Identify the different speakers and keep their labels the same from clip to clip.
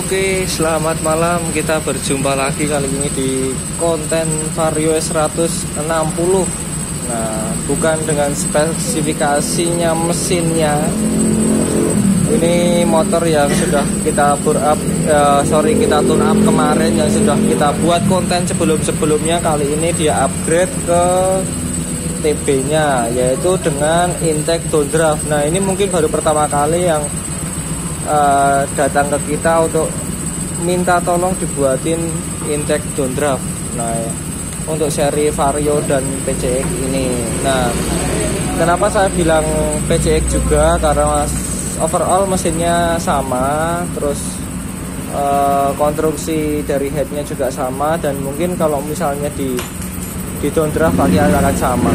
Speaker 1: Oke, selamat malam. Kita berjumpa lagi kali ini di konten Vario S160. Nah, bukan dengan spesifikasinya mesinnya. Ini motor yang sudah kita kita tune up kemarin, yang sudah kita buat konten sebelumnya. Kali ini dia upgrade ke TB-nya, yaitu dengan intake downdraft. Nah, ini mungkin baru pertama kali yang datang ke kita untuk minta tolong dibuatin intake downdraft. Nah, untuk seri Vario dan PCX ini. Nah, kenapa saya bilang PCX juga? Karena overall mesinnya sama, terus konstruksi dari headnya juga sama, dan mungkin kalau misalnya di downdraft pasti akan sama.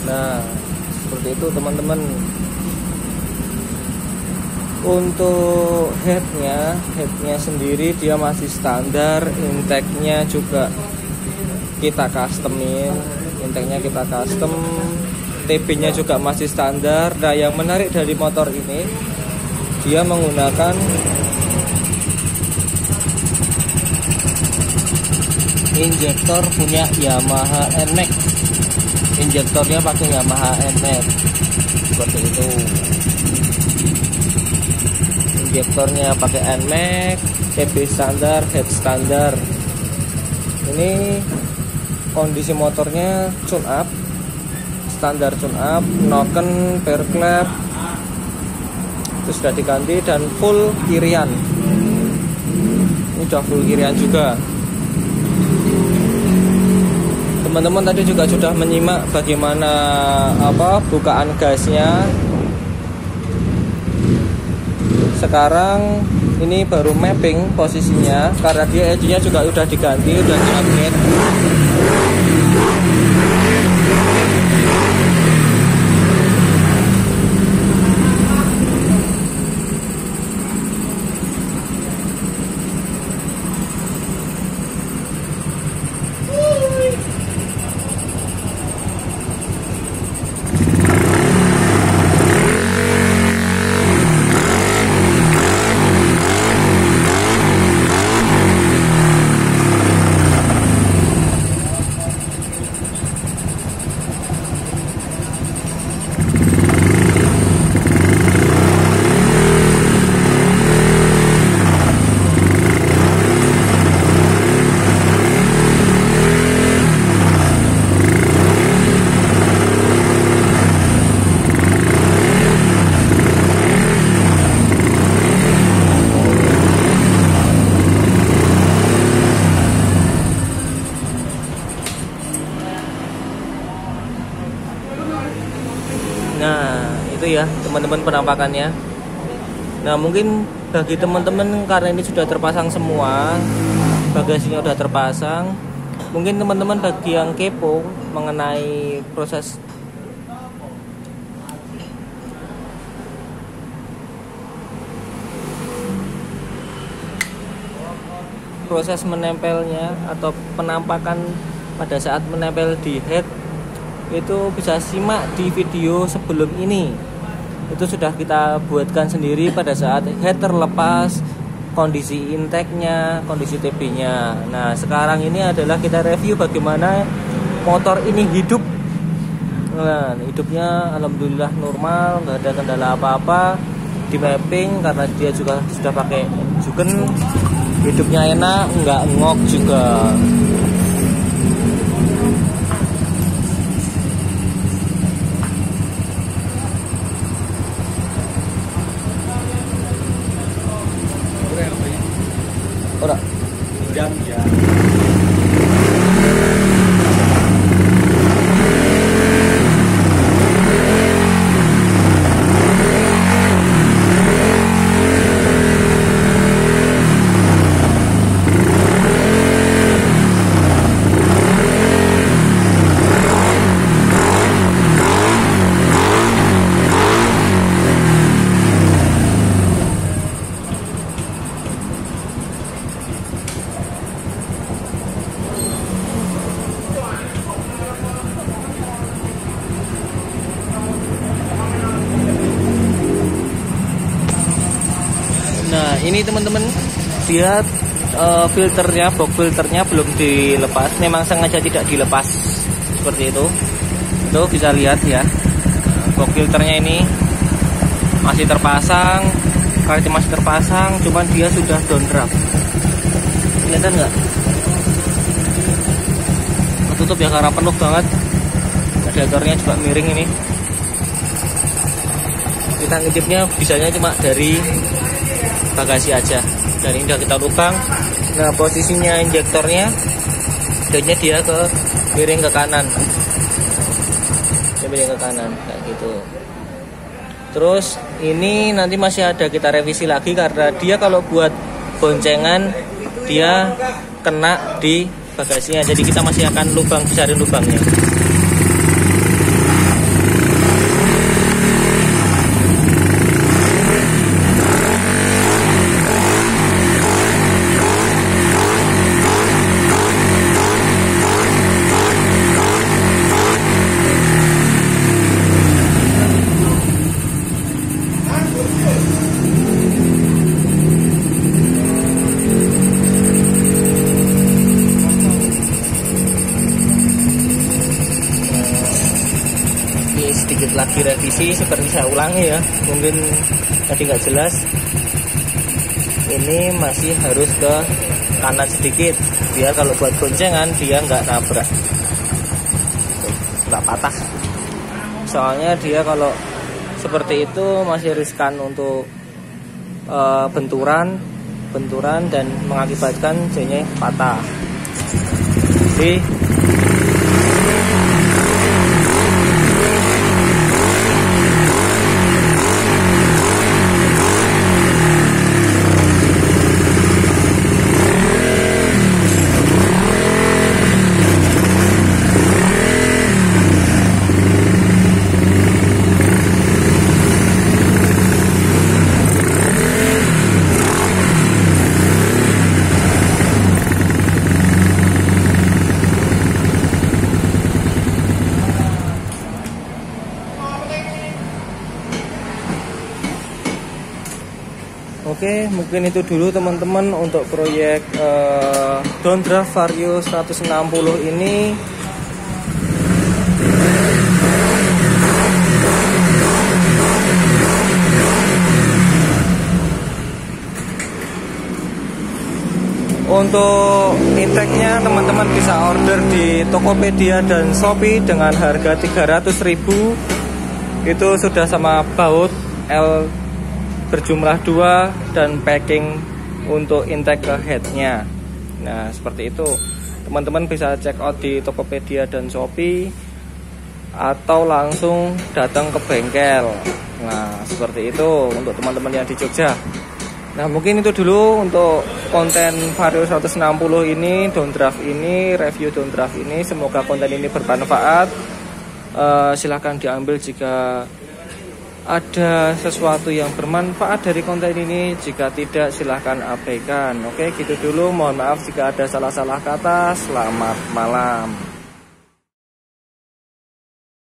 Speaker 1: Nah, seperti itu teman-teman. Untuk headnya sendiri dia masih standar, intake-nya juga kita customin, TB-nya juga masih standar. Nah, yang menarik dari motor ini, dia menggunakan injektor punya Yamaha NMAX. Injektornya pakai Yamaha NMAX seperti itu. Injektornya pakai NMAX, TB standar, head standar. Ini kondisi motornya tune up, standar tune up, noken, bear clap itu sudah diganti, dan full kirian. Ini sudah full kirian juga. Teman-teman tadi juga sudah menyimak bagaimana bukaan gasnya. Sekarang ini baru mapping posisinya, karena dia edge-nya juga udah diganti, udah di-upgrade. Nah, itu ya teman-teman penampakannya. Nah, mungkin bagi teman-teman, karena ini sudah terpasang semua, bagasinya sudah terpasang, mungkin teman-teman bagi yang kepo mengenai proses menempelnya atau penampakan pada saat menempel di head, itu bisa simak di video sebelum ini. Itu sudah kita buatkan sendiri pada saat head terlepas, kondisi intake-nya, kondisi TB-nya. Nah, sekarang ini adalah kita review bagaimana motor ini hidup. Nah, hidupnya alhamdulillah normal, nggak ada kendala apa-apa. Di mapping karena dia juga sudah pakai juken, hidupnya enak, nggak ngok juga. Ora. ini teman-teman, dia filternya, box filternya belum dilepas, memang sengaja tidak dilepas seperti itu. Tuh bisa lihat ya, box filternya ini masih terpasang, karetnya masih terpasang, cuman dia sudah downdraft. Kelihatan nggak? Tutup ya karena penuh banget. Radiatornya juga miring ini. Kita ngintipnya bisanya cuma dari bagasi aja. Dan ini udah kita lubang. Nah, posisinya injektornya jadinya dia miring ke kanan. Dia miring ke kanan kayak gitu. Terus ini nanti masih ada kita revisi lagi karena dia kalau buat boncengan dia kena di bagasinya. Jadi kita masih akan besarin lubangnya. Sedikit lagi revisi, seperti saya ulangi ya, mungkin tadi nggak jelas. Ini masih harus ke kanan sedikit biar kalau buat goncengan dia nggak nabrak, nggak patah. Soalnya dia kalau seperti itu masih riskan untuk benturan dan mengakibatkan jadinya patah. Jadi oke, mungkin itu dulu teman-teman untuk proyek downdraft Vario 160 ini. Untuk intake-nya teman-teman bisa order di Tokopedia dan Shopee dengan harga 300.000. Itu sudah sama baut L berjumlah 2 dan packing untuk intake ke headnya. Nah seperti itu, teman-teman bisa check out di Tokopedia dan Shopee atau langsung datang ke bengkel. Nah seperti itu untuk teman-teman yang di Jogja. Nah mungkin itu dulu untuk konten Vario 160 ini, downdraft ini, review downdraft ini. Semoga konten ini bermanfaat. Silahkan diambil jika ada sesuatu yang bermanfaat dari konten ini. Jika tidak, silahkan abaikan. Oke, gitu dulu. Mohon maaf jika ada salah-salah kata. Selamat malam.